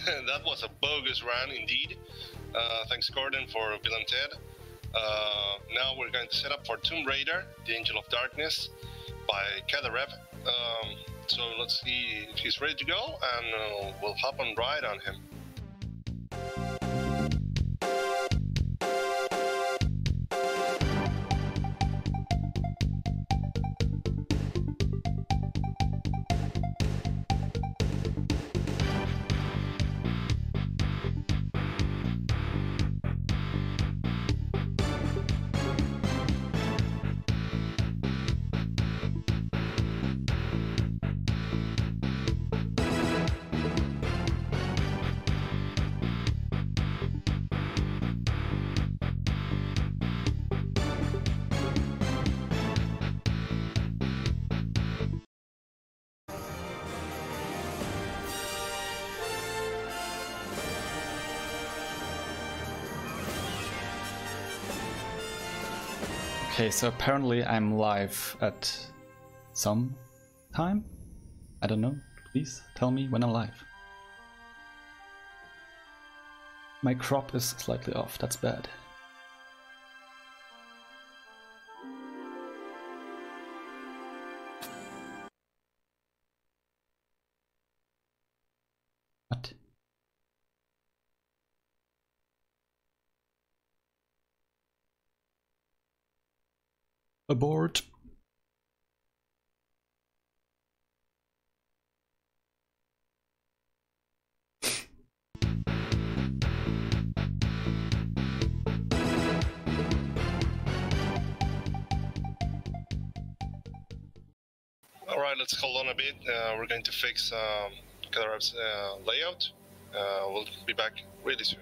That was a bogus run indeed. Thanks Gordon for Villain Ted. Now we're going to set up for Tomb Raider, The Angel of Darkness by Cadarev. So let's see if he's ready to go, and we'll hop on right on him. Okay, so apparently I'm live at some time? I don't know. Please tell me when I'm live. My crop is slightly off, that's bad. What? Abort. Alright, let's hold on a bit. We're going to fix Cadarev's layout. We'll be back really soon.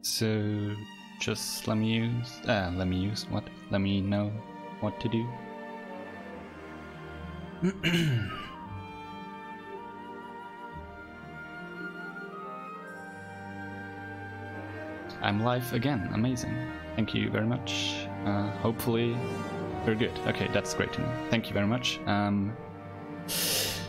So just let me know what to do. I'm live again, amazing. Thank you very much. Hopefully you're good. Okay, that's great to know. Thank you very much.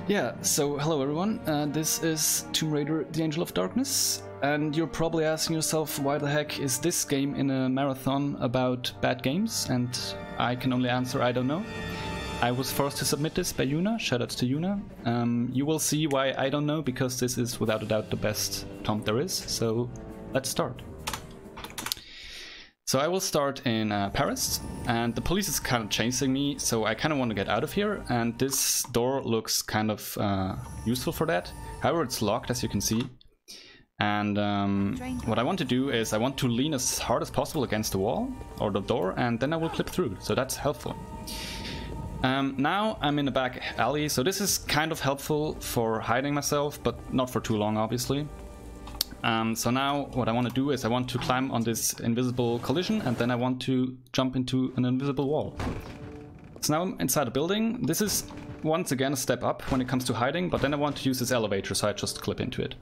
Yeah, so hello everyone, this is Tomb Raider The Angel of Darkness, and you're probably asking yourself why the heck is this game in a marathon about bad games, and I can only answer I don't know. I was forced to submit this by Yuna, shoutouts to Yuna. You will see why I don't know, because this is without a doubt the best Tom there is, so let's start. So I will start in Paris, and the police is kind of chasing me, so I kind of want to get out of here, and this door looks kind of useful for that. However, it's locked, as you can see. And what I want to do is I want to lean as hard as possible against the wall, or the door, and then I will clip through, so that's helpful. Now I'm in a back alley, so this is kind of helpful for hiding myself, but not for too long, obviously. So now what I want to do is I want to climb on this invisible collision, and then I want to jump into an invisible wall. So now I'm inside a building. This is once again a step up when it comes to hiding, but then I want to use this elevator, so I just clip into it.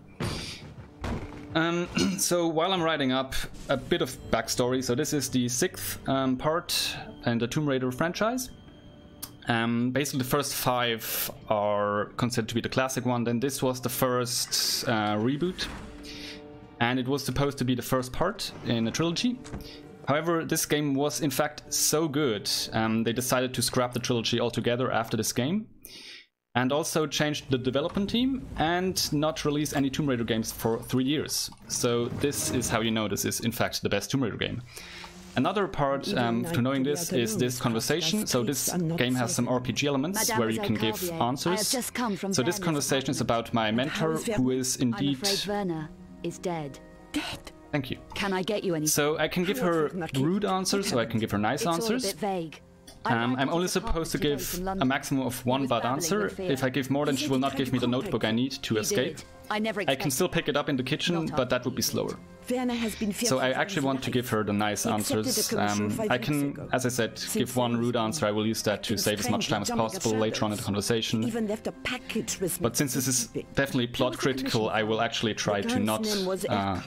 So while I'm riding up, a bit of backstory. So this is the 6th part in the Tomb Raider franchise. Basically the first 5 are considered to be the classic one, then this was the first reboot. And it was supposed to be the first part in a trilogy. However, this game was in fact so good, they decided to scrap the trilogy altogether after this game. And also changed the development team and not release any Tomb Raider games for 3 years. So this is how you know this is in fact the best Tomb Raider game. Another part to knowing this is this conversation. So this game has some RPG elements where you can give answers. So this conversation is about my mentor, who is indeed... I'm afraid Werner is dead. Dead? Thank you. Can I get you anything? So I can give her rude answers, or I can give her nice answers. It's all a bit vague. I'm only supposed to give a maximum of one bad answer. If I give more, then she will not give me the notebook I need to escape. I can still pick it up in the kitchen, but that would be slower. So I actually want to give her the nice answers. I can, as I said, give one rude answer. I will use that to save as much time as possible later on in the conversation. But since this is definitely plot critical, I will actually try to not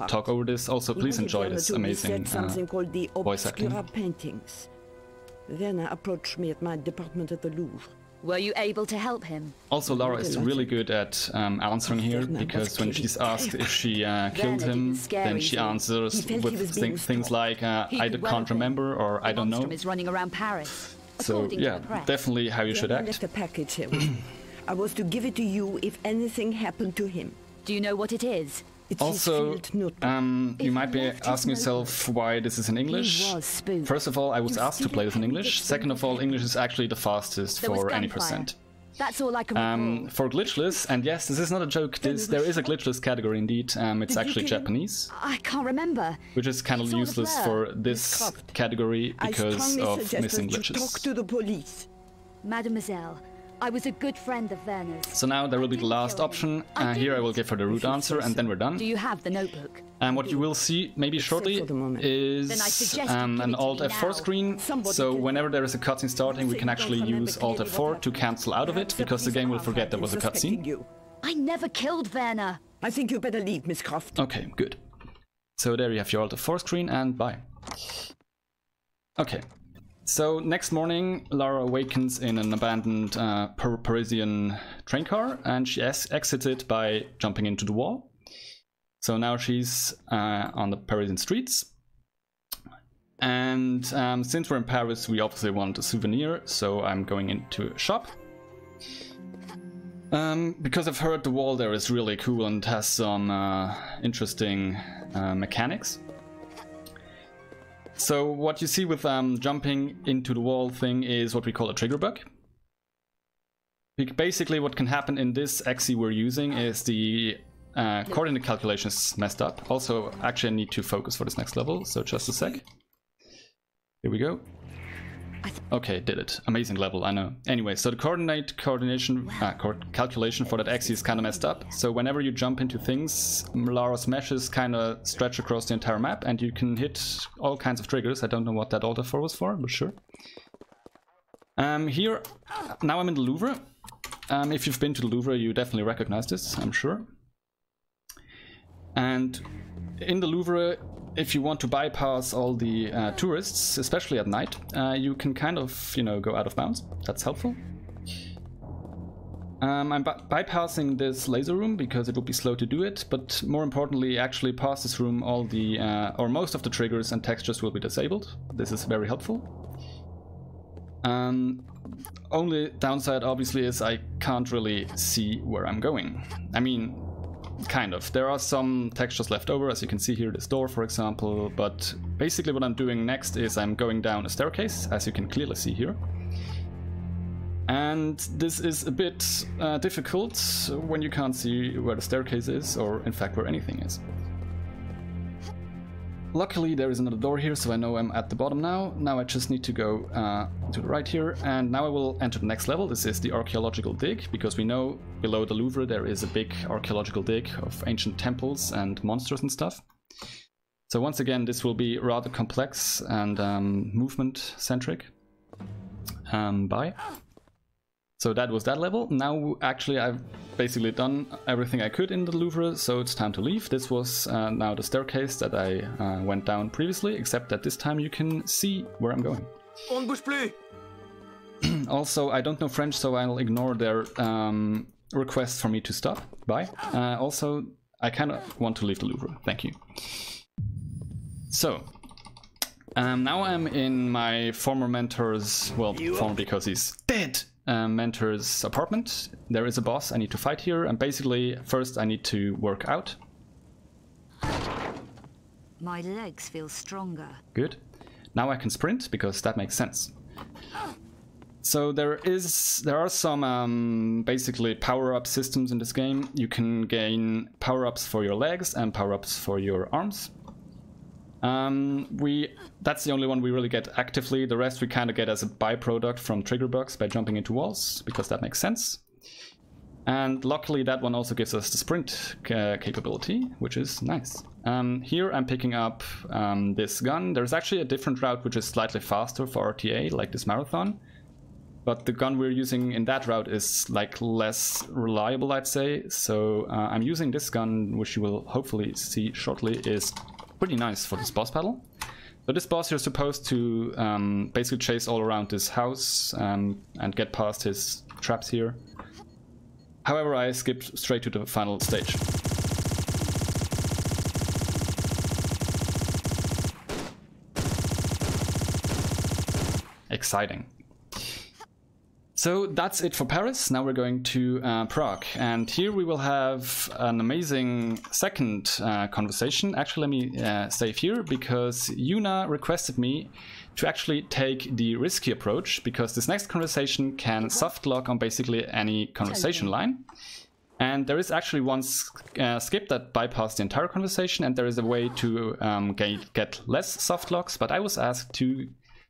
talk over this. Also, please enjoy this amazing voice acting. Werner approached me at my department at the Louvre. Were you able to help him? Also, Lara is really good at answering here, because when she's asked if she killed him, then she answers with things like, I can't remember, or I don't know. Is running around Paris. So, yeah, definitely how you should act. Left a package here. I was to give it to you if anything happened to him. Do you know what it is? Also, you might be asking yourself why this is in English. First of all, I was asked to play this in English. Second of all, English is actually the fastest for any percent. That's all I can recall. For glitchless, and yes, this is not a joke, there is a glitchless category indeed. It's actually Japanese. I can't remember. Which is kind of useless for this category because of missing glitches. Talk to the police. Mademoiselle, I was a good friend of Werner's. So now there will be the last option. Here I will give her the root answer, and then we're done. Do you have the notebook? And what you will see, maybe shortly, is an Alt F4 screen. So whenever there is a cutscene starting, we can actually use Alt F4 to cancel out of it, because the game will forget there was a cutscene. I never killed Werner. I think you better leave, Miss Croft. Okay, good. So there you have your Alt F4 screen, and bye. Okay. So next morning, Lara awakens in an abandoned Parisian train car, and she exits it by jumping into the wall. So now she's on the Parisian streets. And since we're in Paris, we obviously want a souvenir, so I'm going into a shop. Because I've heard the wall there is really cool and has some interesting mechanics. So what you see with jumping into the wall thing is what we call a trigger bug. Basically what can happen in this XE we're using is the coordinate calculation is messed up. Also, actually I need to focus for this next level, so just a sec. Here we go. Okay, did it. Amazing level, I know. Anyway, so the calculation for that XE is kind of messed up. So whenever you jump into things, Lara's meshes kind of stretch across the entire map, and you can hit all kinds of triggers. I don't know what that Alt F4 was for, but sure. Here, now I'm in the Louvre. If you've been to the Louvre, you definitely recognize this, I'm sure. And in the Louvre, if you want to bypass all the tourists, especially at night, you can kind of, go out of bounds. That's helpful. I'm bypassing this laser room because it will be slow to do it, but more importantly, actually past this room, all the, or most of the triggers and textures will be disabled. This is very helpful. Only downside, obviously, is I can't really see where I'm going. I mean, kind of. There are some textures left over, as you can see here, this door, for example, but basically what I'm doing next is I'm going down a staircase, as you can clearly see here. And this is a bit difficult when you can't see where the staircase is, or in fact where anything is. Luckily there is another door here, so I know I'm at the bottom now. Now I just need to go to the right here, and now I will enter the next level. This is the archaeological dig, because we know below the Louvre there is a big archaeological dig of ancient temples and monsters and stuff. So once again, this will be rather complex and movement-centric. Bye. So that was that level. Now, actually, I've basically done everything I could in the Louvre, so it's time to leave. This was now the staircase that I went down previously, except that this time you can see where I'm going. On bouge plus. Also, I don't know French, so I'll ignore their request for me to stop. Bye. Also, I kind of want to leave the Louvre. Thank you. So, now I'm in my former mentor's, well, former because he's dead, mentor's apartment. There is a boss I need to fight here, and basically first I need to work out. My legs feel stronger. Good. Now I can sprint because that makes sense. So there are some basically power-up systems in this game. You can gain power-ups for your legs and power-ups for your arms. That's the only one we really get actively. The rest we kind of get as a byproduct from trigger bugs by jumping into walls, because that makes sense. And luckily that one also gives us the sprint capability, which is nice. Here I'm picking up this gun. There's actually a different route which is slightly faster for RTA, like this marathon. But the gun we're using in that route is like less reliable, I'd say. So I'm using this gun, which you will hopefully see shortly, is pretty nice for this boss battle. So this boss, you're supposed to basically chase all around this house and get past his traps here. However, I skipped straight to the final stage. Exciting. So that's it for Paris. Now we're going to Prague, and here we will have an amazing second conversation. Actually, let me save here, because Yuna requested me to actually take the risky approach, because this next conversation can soft lock on basically any conversation line. And there is actually one skip that bypassed the entire conversation, and there is a way to get less soft locks, but I was asked to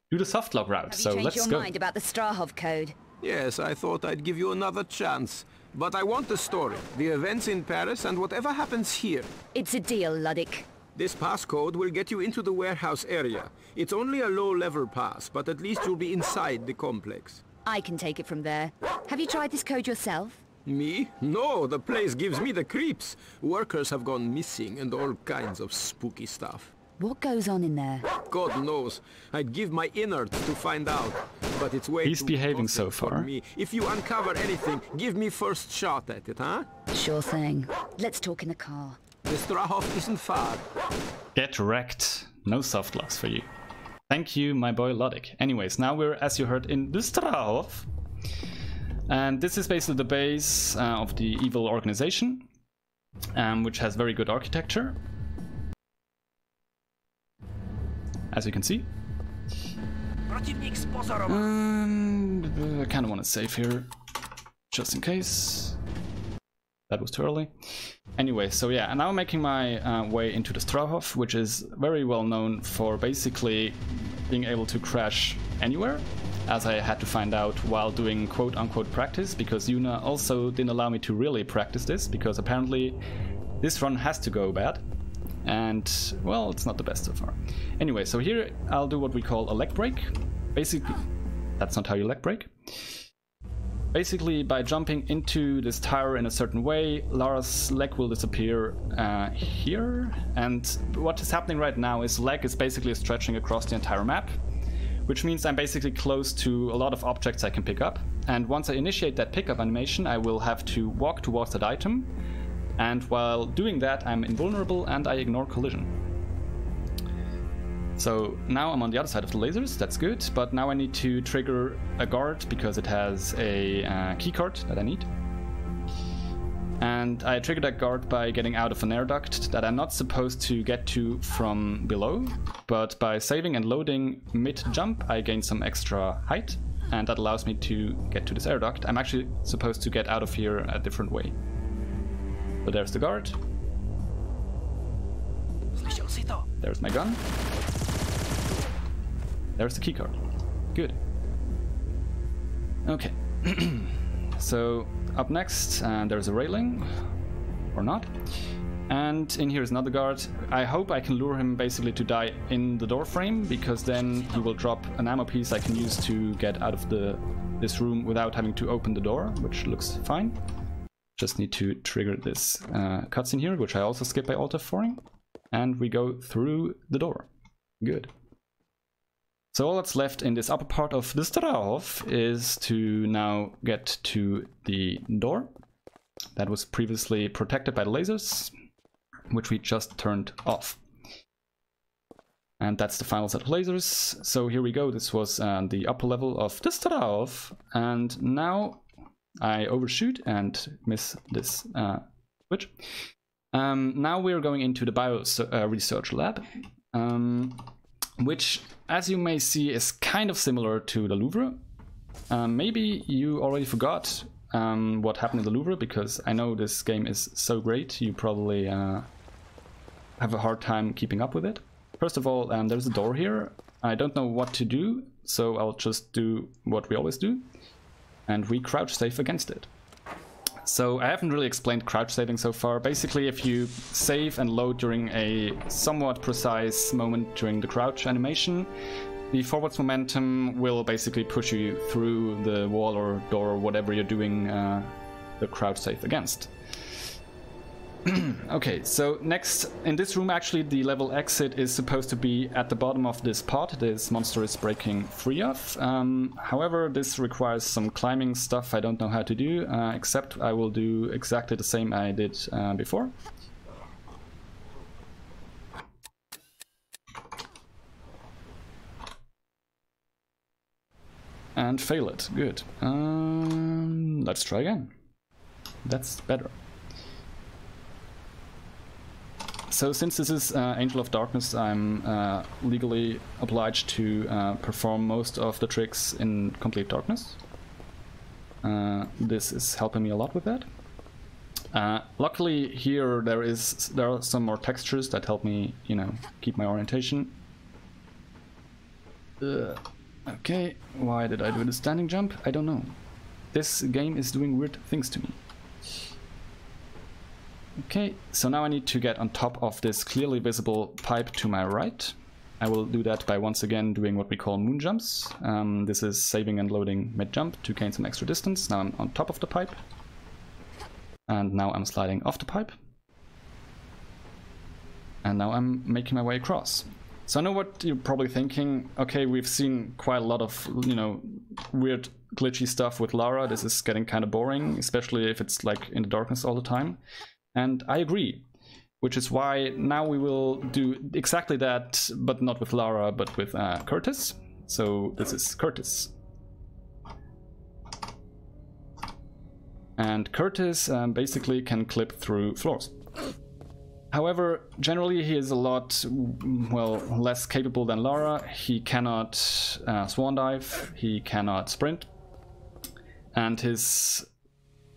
do the soft lock route, so let's go. Have you changed your mind about the Strahov code? Yes, I thought I'd give you another chance. But I want the story, the events in Paris, and whatever happens here. It's a deal, Luddick. This passcode will get you into the warehouse area. It's only a low-level pass, but at least you'll be inside the complex. I can take it from there. Have you tried this code yourself? Me? No, the place gives me the creeps. Workers have gone missing and all kinds of spooky stuff. What goes on in there? God knows. I'd give my innards to find out. But it's way He's too behaving so gossip for far. me. If you uncover anything, give me first shot at it, huh? Sure thing. Let's talk in the car. The Strahov isn't far. Get wrecked. No soft locks for you. Thank you, my boy Luddick. Anyways, now we're, as you heard, in the Strahov. And this is basically the base of the evil organization, which has very good architecture, as you can see. I kind of want to save here, just in case. That was too early. Anyway, so yeah, and now I'm making my way into the Strahov, which is very well known for basically being able to crash anywhere, as I had to find out while doing quote-unquote practice, because Yuna also didn't allow me to really practice this, because apparently this run has to go bad. And, well, it's not the best so far. Anyway, so here I'll do what we call a leg break. Basically, that's not how you leg break. Basically, by jumping into this tower in a certain way, Lara's leg will disappear here. And what is happening right now is leg is basically stretching across the entire map, which means I'm basically close to a lot of objects I can pick up. And once I initiate that pickup animation, I will have to walk towards that item. And while doing that, I'm invulnerable and I ignore collision. So now I'm on the other side of the lasers, that's good, but now I need to trigger a guard because it has a keycard that I need. And I trigger that guard by getting out of an air duct that I'm not supposed to get to from below, but by saving and loading mid-jump, I gain some extra height, and that allows me to get to this air duct. I'm actually supposed to get out of here a different way. So there's the guard. There's my gun. There's the keycard. Good. Okay. So up next, there's a railing, or not. And in here is another guard. I hope I can lure him basically to die in the door frame, because then he will drop an ammo piece I can use to get out of this room without having to open the door, which looks fine. Just need to trigger this cutscene here, which I also skip by Alt F4ing, and we go through the door. Good. So all that's left in this upper part of the Strahov is to now get to the door that was previously protected by the lasers, which we just turned off. And that's the final set of lasers. So here we go. This was the upper level of the Strahov, and now I overshoot and miss this switch. Now we're going into the bio research lab. which, as you may see, is kind of similar to the Louvre. Maybe you already forgot what happened in the Louvre, because I know this game is so great, you probably have a hard time keeping up with it. First of all, there's a door here. I don't know what to do, so I'll just do what we always do, and we crouch save against it. So I haven't really explained crouch saving so far. Basically, if you save and load during a somewhat precise moment during the crouch animation, the forwards momentum will basically push you through the wall or door or whatever you're doing the crouch save against. Okay, so next, in this room actually the level exit is supposed to be at the bottom of this pod this monster is breaking free of. However, this requires some climbing stuff I don't know how to do, except I will do exactly the same I did before. And fail it, good. Let's try again. That's better. So since this is Angel of Darkness, I'm legally obliged to perform most of the tricks in complete darkness. This is helping me a lot with that. Luckily here there are some more textures that help me, you know, keep my orientation. Okay, why did I do the standing jump? I don't know. This game is doing weird things to me. Okay, so now I need to get on top of this clearly visible pipe to my right. I will do that by once again doing what we call moon jumps. This is saving and loading mid-jump to gain some extra distance. Now I'm on top of the pipe. And now I'm sliding off the pipe. And now I'm making my way across. So I know what you're probably thinking. Okay, we've seen quite a lot of, you know, weird glitchy stuff with Lara. This is getting kind of boring, especially if it's like in the darkness all the time. And I agree, which is why now we will do exactly that, but not with Lara, but with Curtis. So this is Curtis. And Curtis basically can clip through floors. However, generally he is a lot, well, less capable than Lara. He cannot swan dive, he cannot sprint, and his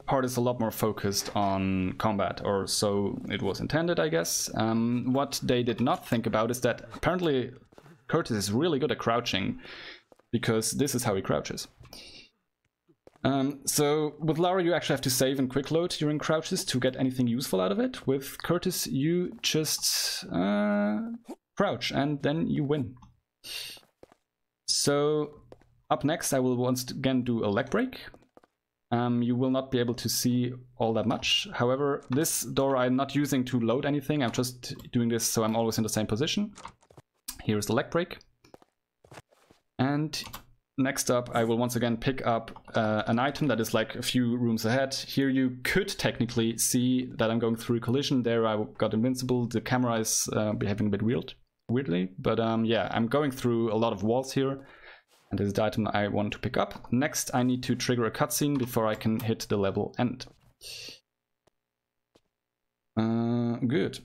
part is a lot more focused on combat, or so it was intended, I guess. What they did not think about is that apparently Curtis is really good at crouching, because this is how he crouches. So with Lara you actually have to save and quick load during crouches to get anything useful out of it. With Curtis you just crouch and then you win. So up next I will once again do a leg break. You will not be able to see all that much. However, this door I'm not using to load anything, I'm just doing this so I'm always in the same position. Here is the leg break. And next up, I will once again pick up an item that is like a few rooms ahead. Here you could technically see that I'm going through a collision. There I got invincible. The camera is behaving a bit weirdly. But yeah, I'm going through a lot of walls here. And this is the item I want to pick up. Next, I need to trigger a cutscene before I can hit the level end. Good.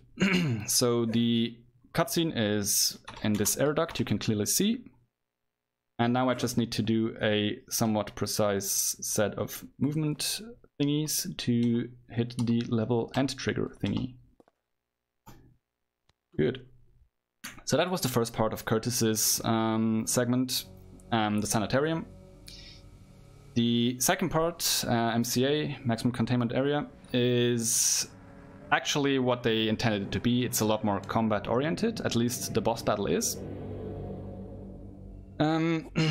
So the cutscene is in this air duct, you can clearly see. And now I just need to do a somewhat precise set of movement thingies to hit the level end trigger thingy. Good. So that was the first part of Curtis's segment, the sanitarium. The second part, MCA, Maximum Containment Area, is actually what they intended it to be. It's a lot more combat oriented, at least the boss battle is.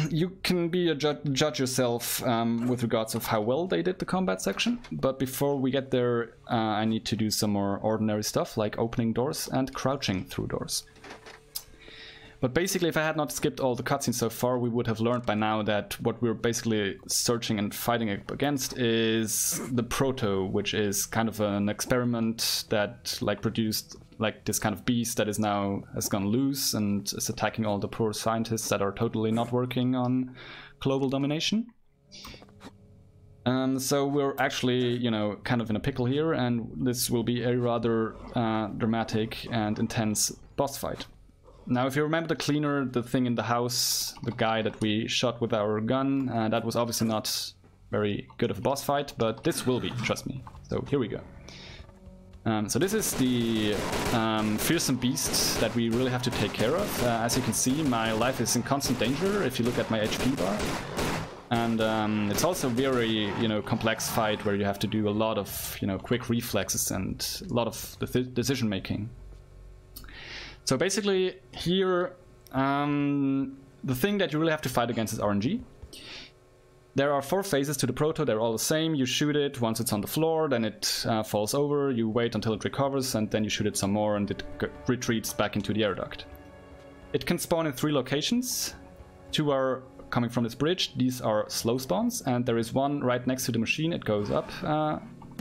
You can be a judge yourself with regards of how well they did the combat section, but before we get there I need to do some more ordinary stuff like opening doors and crouching through doors. But basically, if I had not skipped all the cutscenes so far, we would have learned by now that what we're basically searching and fighting against is the Proto, which is kind of an experiment that like produced like this kind of beast that is now has gone loose and is attacking all the poor scientists that are totally not working on global domination. So we're actually, you know, kind of in a pickle here, and this will be a rather dramatic and intense boss fight. Now, if you remember the cleaner, the thing in the house, the guy that we shot with our gun, that was obviously not very good of a boss fight, but this will be, trust me. So here we go. So this is the fearsome beast that we really have to take care of. As you can see, my life is in constant danger if you look at my HP bar. And it's also a very, complex fight where you have to do a lot of, quick reflexes and a lot of decision making. So basically here, the thing that you really have to fight against is RNG. There are 4 phases to the proto, they're all the same. You shoot it, once it's on the floor, then it falls over, you wait until it recovers, and then you shoot it some more and it retreats back into the air duct. It can spawn in 3 locations. 2 are coming from this bridge, these are slow spawns, and there is one right next to the machine it goes up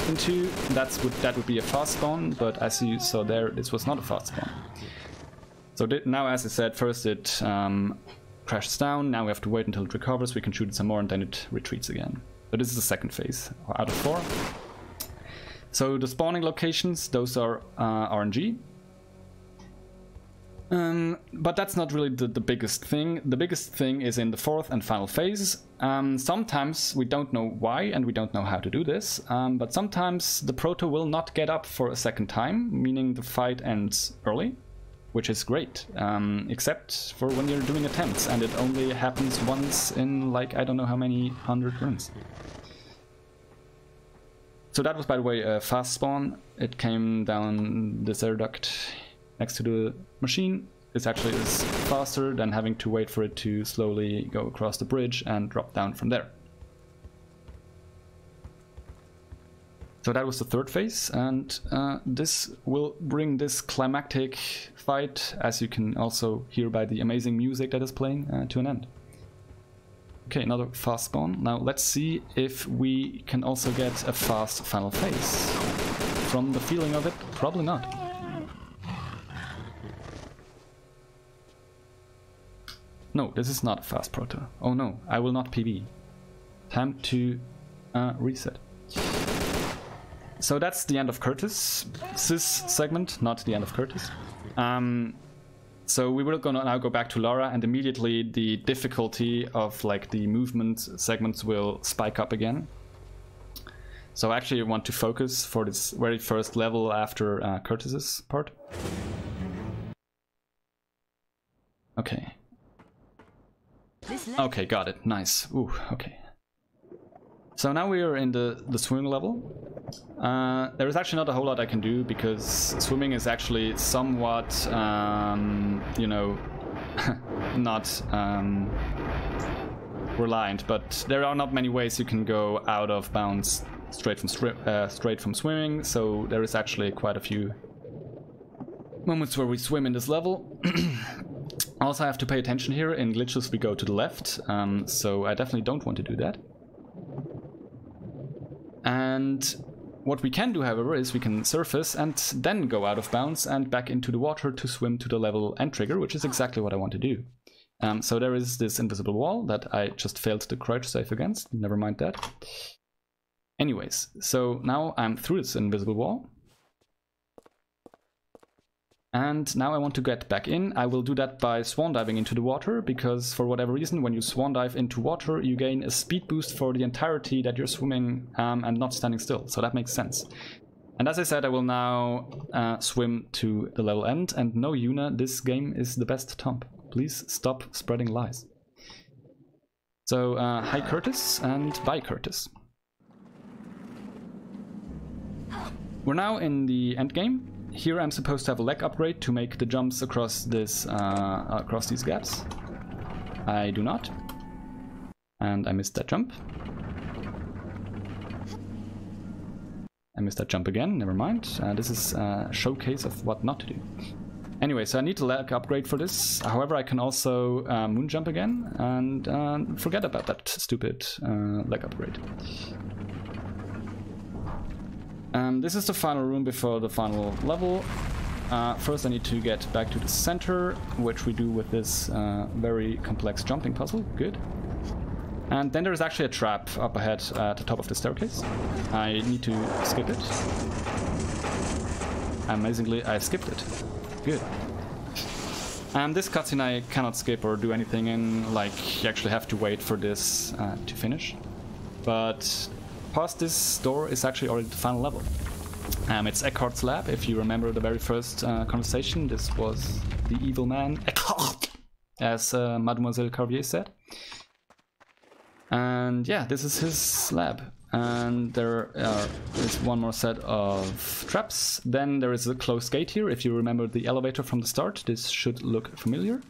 into. That would be a fast spawn, but as you saw there, this was not a fast spawn. So now, as I said, first it crashes down, now we have to wait until it recovers, we can shoot it some more, and then it retreats again. So this is the second phase out of 4. So the spawning locations, those are RNG. But that's not really the biggest thing. The biggest thing is in the 4th and final phase. Sometimes we don't know why and we don't know how to do this, but sometimes the proto will not get up for a second time, meaning the fight ends early. Which is great, except for when you're doing attempts, and it only happens once in, like, I don't know how many 100 runs. So that was, by the way, a fast spawn. It came down this air duct next to the machine. This actually is faster than having to wait for it to slowly go across the bridge and drop down from there. So that was the 3rd phase, and this will bring this climactic fight, as you can also hear by the amazing music that is playing, to an end. Okay, another fast spawn. Now let's see if we can also get a fast final phase. From the feeling of it, probably not. No, this is not a fast proto. Oh no, I will not PB. Time to reset. So that's the end of Curtis. This segment, not the end of Curtis. So we will now go back to Lara, and immediately the difficulty of the movement segments will spike up again. So actually I want to focus for this very first level after Curtis's part. Okay. Okay, got it. Nice. Ooh, okay. So now we are in the swimming level. There is actually not a whole lot I can do because swimming is actually somewhat, not reliant. But there are not many ways you can go out of bounds straight from swimming. So there is actually quite a few moments where we swim in this level. Also, I have to pay attention here. In glitches, we go to the left. So I definitely don't want to do that. And what we can do, however, is we can surface and then go out of bounds and back into the water to swim to the level end trigger, which is exactly what I want to do. So there is this invisible wall that I just failed to crouch safe against. Never mind that. Anyways, so now I'm through this invisible wall. And now I want to get back in. I will do that by swan diving into the water, because for whatever reason, when you swan dive into water, you gain a speed boost for the entirety that you're swimming and not standing still. So that makes sense. And as I said, I will now swim to the level end. And no, Yuna, this game is the best Tomp. Please stop spreading lies. So, hi Curtis, and bye Curtis. We're now in the end game. Here I'm supposed to have a leg upgrade to make the jumps across this across these gaps. I do not. And I missed that jump. I missed that jump again, never mind. This is a showcase of what not to do. Anyway, so I need a leg upgrade for this. However, I can also moon jump again and forget about that stupid leg upgrade. This is the final room before the final level. First I need to get back to the center, which we do with this very complex jumping puzzle. Good. And then there's actually a trap up ahead at the top of the staircase. I need to skip it. Amazingly, I skipped it. Good. This cutscene I cannot skip or do anything in, like you actually have to wait for this to finish. But past this door is actually already the final level. It's Eckhart's lab. If you remember the very first conversation, this was the evil man Eckhart, as Mademoiselle Carvier said. And yeah, this is his lab. And there is one more set of traps. Then there is a closed gate here. If you remember the elevator from the start, this should look familiar.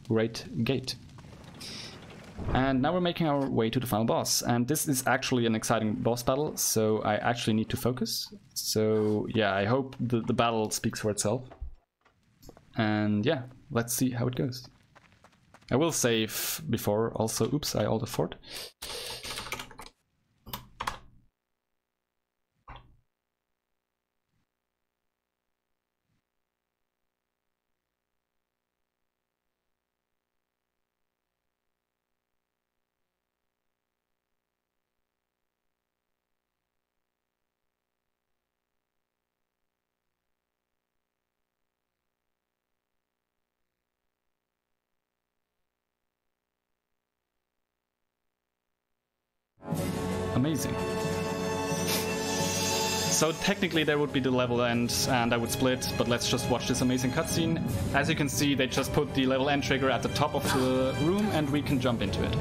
Great gate. And now we're making our way to the final boss. And this is actually an exciting boss battle, so I actually need to focus. So yeah, I hope the battle speaks for itself. And yeah, let's see how it goes. I will save before also. Oops, I alt F4. Amazing. So technically there would be the level end and I would split, but let's just watch this amazing cutscene. As you can see, they just put the level end trigger at the top of the room and we can jump into it.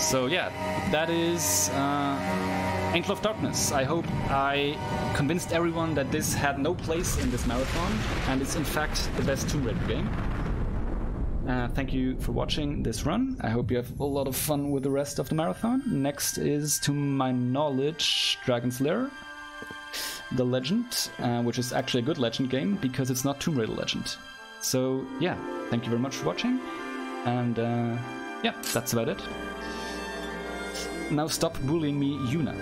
So yeah, that is Angel of Darkness. I hope I convinced everyone that this had no place in this marathon and it's in fact the best Tomb Raider game. Thank you for watching this run. I hope you have a lot of fun with the rest of the marathon. Next is, to my knowledge, Dragon's Lair, the Legend, which is actually a good Legend game because it's not Tomb Raider Legend. So yeah, thank you very much for watching, and yeah, that's about it. Now stop bullying me, Yuna.